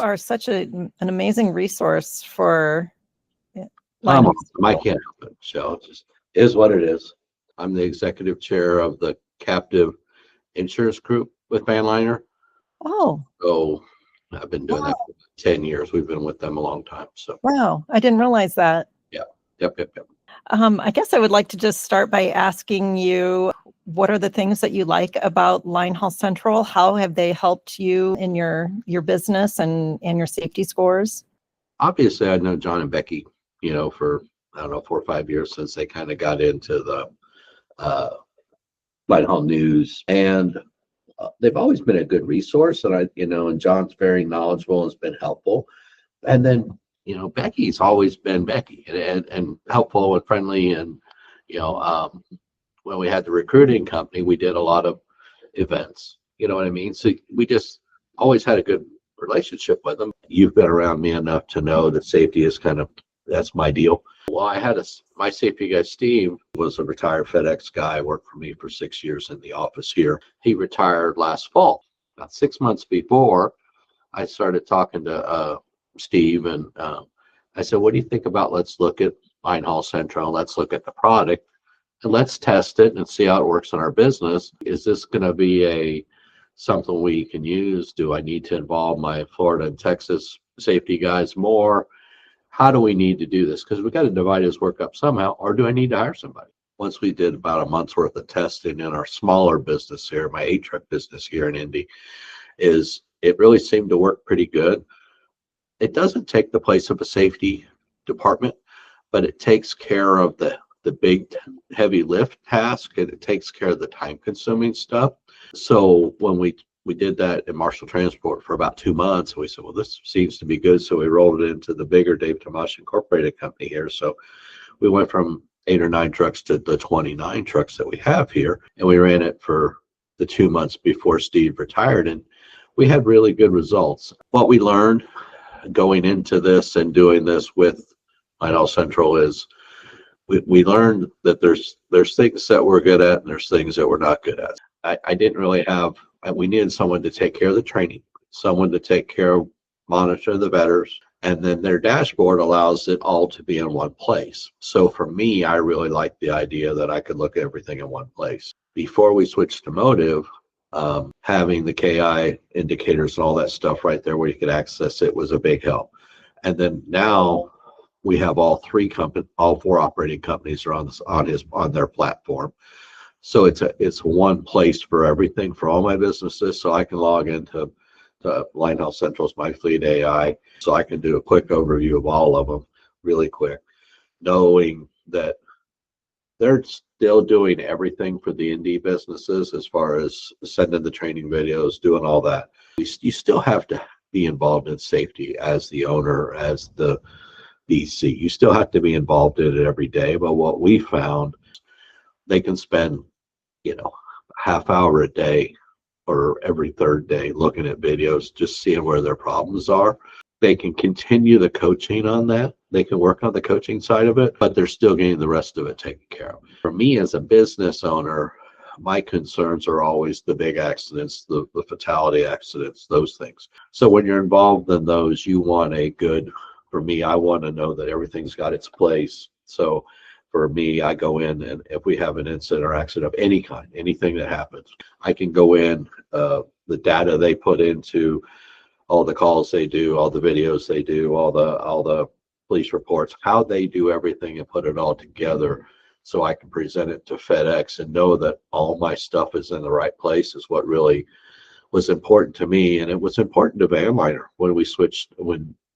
are such an amazing resource for I'm awesome. I can't help it. So it just is what it is. I'm the executive chair of the captive insurance group with Vanliner. Oh, So I've been doing wow. that for 10 years. We've been with them a long time. So Wow, I didn't realize that. yeah. Yep. I guess I would like to just start by asking you, what are the things that you like about Linehaul Central? How have they helped you in your business and your safety scores? Obviously, I know John and Becky, for, I don't know, 4 or 5 years since they kind of got into the Linehaul News. And they've always been a good resource. And and John's very knowledgeable and has been helpful. And then, Becky's always been Becky and helpful and friendly. And, when we had the recruiting company, we did a lot of events, you know what I mean? So we just always had a good relationship with them. You've been around me enough to know that safety is that's my deal. Well, I had my safety guy, Steve, was a retired FedEx guy, worked for me for 6 years in the office here. He retired last fall. About 6 months before, I started talking to Steve, and I said, what do you think about, let's look at Linehaul Central, let's look at the product, and let's test it and see how it works in our business. Is this going to be something we can use? Do I need to involve my Florida and Texas safety guys more? How do we need to do this? Because we got to divide his work up somehow, or do I need to hire somebody? Once we did about a month's worth of testing in our smaller business here, my 8-truck business here in Indy, it really seemed to work pretty good. It doesn't take the place of a safety department, but it takes care of the big heavy lift task, and it takes care of the time consuming stuff. So when we did that in Marshall Transport for about 2 months, we said, well, this seems to be good. So we rolled it into the bigger Dave Tomasch Incorporated company here. So we went from 8 or 9 trucks to the 29 trucks that we have here. And we ran it for the 2 months before Steve retired. And we had really good results. What we learned going into this and doing this with Linehaul Central is we learned that there's things that we're good at and there's things that we're not good at. I didn't really we needed someone to take care of the training, someone to take care of, monitor the vetters, and then their dashboard allows it all to be in one place. So for me, I really like the idea that I could look at everything in one place. Before we switched to Motive, having the KI indicators and all that stuff right there where you could access it was a big help. And then now we have all 4 operating companies are on their platform. So it's one place for everything for all my businesses. So I can log into Linehaul Central's My Fleet AI. So I can do a quick overview of all of them really quick, knowing that they're still doing everything for the indie businesses as far as sending the training videos, doing all that. You still have to be involved in safety as the owner, as the BC. You still have to be involved in it every day. But what we found, they can spend, half hour a day or every third day looking at videos, just seeing where their problems are. They can continue the coaching on that. They can work on the coaching side of it, but they're still getting the rest of it taken care of. For me as a business owner, my concerns are always the big accidents, the fatality accidents, those things. So when you're involved in those, you want for me, I want to know that everything's got its place. So for me, I go in, and if we have an incident or accident of any kind, anything that happens, I can go in, the data they put into all the calls they do, all the videos they do, all the police reports, how they do everything and put it all together so I can present it to FedEx and know that all my stuff is in the right place is what really was important to me. And it was important to Vanliner when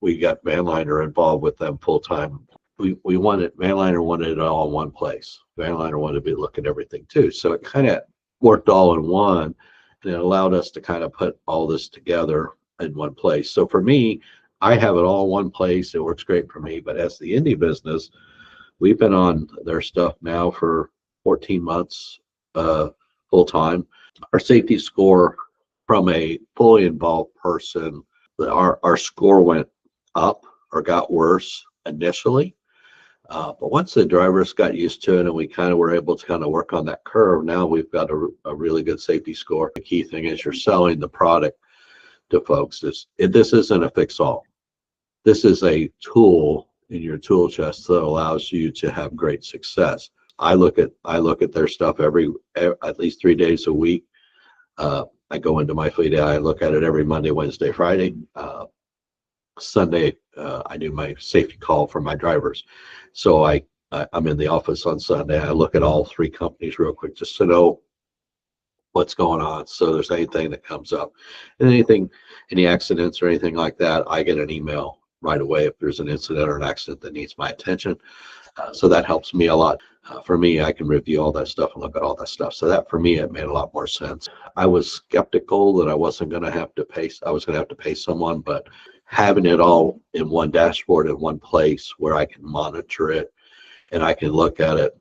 we got Vanliner involved with them full time. Vanliner wanted it all in one place. Vanliner wanted to be looking at everything too. So it kind of worked all in one, and it allowed us to kind of put all this together in one place. So for me, I have it all in one place. It works great for me. But as the indie business, we've been on their stuff now for 14 months full time. Our safety score from a fully involved person, our score went up or got worse initially. But once the drivers got used to it and we kind of were able to kind of work on that curve, now we've got a really good safety score. The key thing is you're selling the product to folks is this isn't a fix-all. This is a tool in your tool chest that allows you to have great success. I look at their stuff at least 3 days a week. I go into my fleet. I look at it every Monday, Wednesday, Friday. Sunday, I do my safety call for my drivers. So I'm in the office on Sunday. I look at all 3 companies real quick just to know what's going on. So there's anything that comes up, and any accidents or anything like that, I get an email right away if there's an incident or an accident that needs my attention. So that helps me a lot. For me, I can review all that stuff and look at all that stuff. So that for me, it made a lot more sense. I was skeptical that I was going to have to pay someone, but having it all in one dashboard in one place where I can monitor it and I can look at it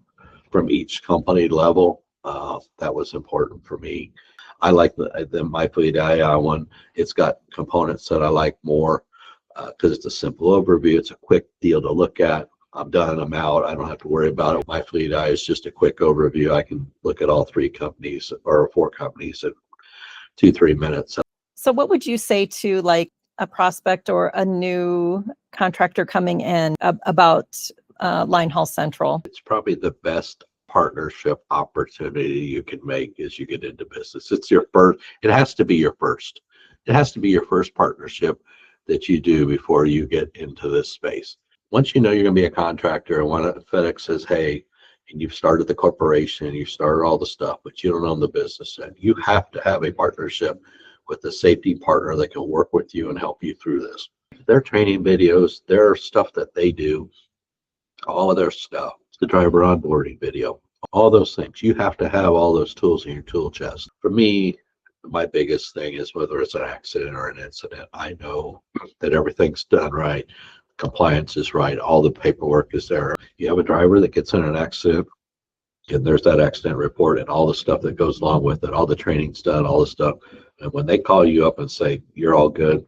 from each company level, that was important for me. I like the My Fleet AI one. It's got components that I like more because it's a simple overview. It's a quick deal to look at. I'm done, I'm out. I don't have to worry about it. My Fleet AI is just a quick overview. I can look at all 3 companies or 4 companies in 2-3 minutes. So what would you say to like a prospect or a new contractor coming in about Linehaul Central? It's probably the best partnership opportunity you can make as you get into business. It's your first. It has to be your first. It has to be your first partnership that you do before you get into this space. Once you know you're going to be a contractor and FedEx says, hey, and you've started the corporation, you've started all the stuff, but you don't own the business, and you have to have a partnership with a safety partner that can work with you and help you through this. Their training videos, their stuff that they do, all of their stuff, the driver onboarding video, all those things. You have to have all those tools in your tool chest. For me, my biggest thing is whether it's an accident or an incident, I know that everything's done right. Compliance is right. All the paperwork is there. You have a driver that gets in an accident, and there's that accident report and all the stuff that goes along with it. All the training's done, all the stuff. And when they call you up and say, you're all good,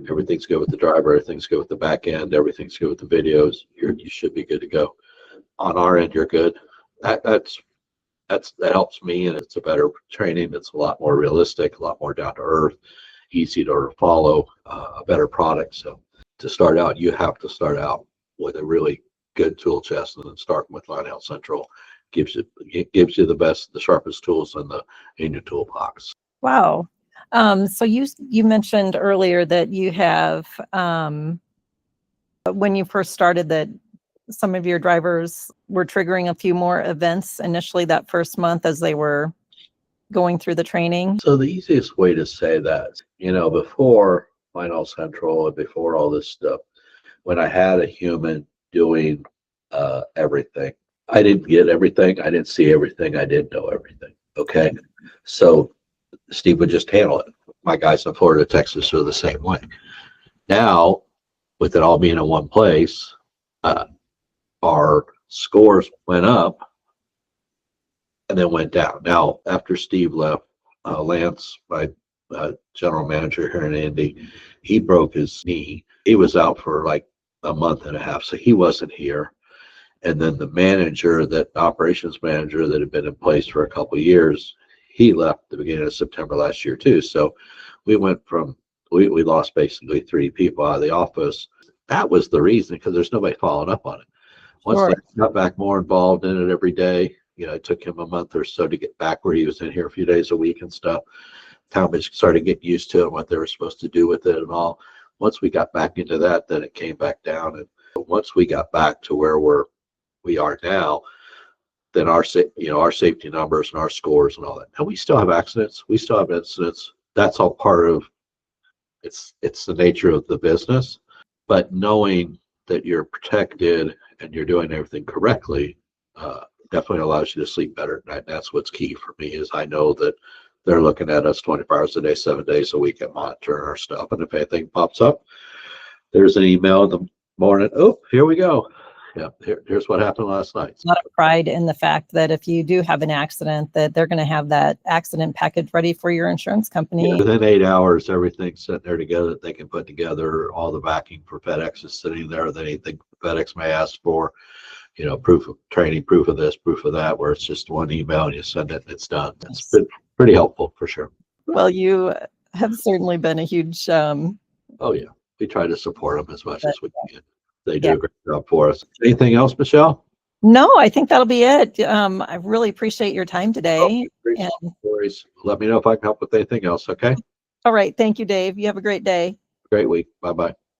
everything's good with the driver, everything's good with the back end, everything's good with the videos, you should be good to go. On our end, you're good. That helps me, and it's a better training. It's a lot more realistic, a lot more down to earth, easy to follow, a better product. So to start out, you have to start out with a really good tool chest, and then start with Linehaul Central. It gives you the sharpest tools in your toolbox. Wow. So you mentioned earlier that you have when you first started that some of your drivers were triggering a few more events initially that first month as they were going through the training. So the easiest way to say that, before Linehaul Central and before all this stuff, when I had a human doing everything, I didn't get everything. I didn't see everything. I didn't know everything. Okay. So Steve would just handle it. My guys in Florida, Texas are the same way. Now, with it all being in one place, our scores went up and then went down. Now, after Steve left, Lance, my general manager here in Indy, he broke his knee. He was out for like a month and a half, so he wasn't here. And then the operations manager that had been in place for a couple of years, he left at the beginning of September last year too. So we lost basically 3 people out of the office. That was the reason, because there's nobody following up on it. Once Sure. they got back more involved in it every day, it took him a month or so to get back where he was in here a few days a week and stuff. Talmadge started getting used to it, what they were supposed to do with it and all. Once we got back into that, then it came back down. And once we got back to where we are now, then our safety numbers and our scores and all that. And we still have accidents. We still have incidents. That's all part of it's the nature of the business. But knowing that you're protected and you're doing everything correctly definitely allows you to sleep better at night. That's what's key for me, is I know that they're looking at us 24 hours a day, 7 days a week, and monitoring our stuff. And if anything pops up, there's an email in the morning. Oh, here we go. Yeah, here's what happened last night. A lot of pride in the fact that if you do have an accident, that they're going to have that accident package ready for your insurance company. Within 8 hours, everything's sitting there together that they can put together. All the backing for FedEx is sitting there. That anything FedEx may ask for, proof of training, proof of this, proof of that, where it's just one email and you send it and it's done. It's been pretty helpful for sure. Well, you have certainly been a huge, Oh, yeah. We try to support them as much but as we can. They do yeah. a great job for us. Anything else, Michelle? No, I think that'll be it. I really appreciate your time today. And No worries. Let me know if I can help with anything else, okay? all right. Thank you, Dave. You have a great day. Great week. Bye-bye.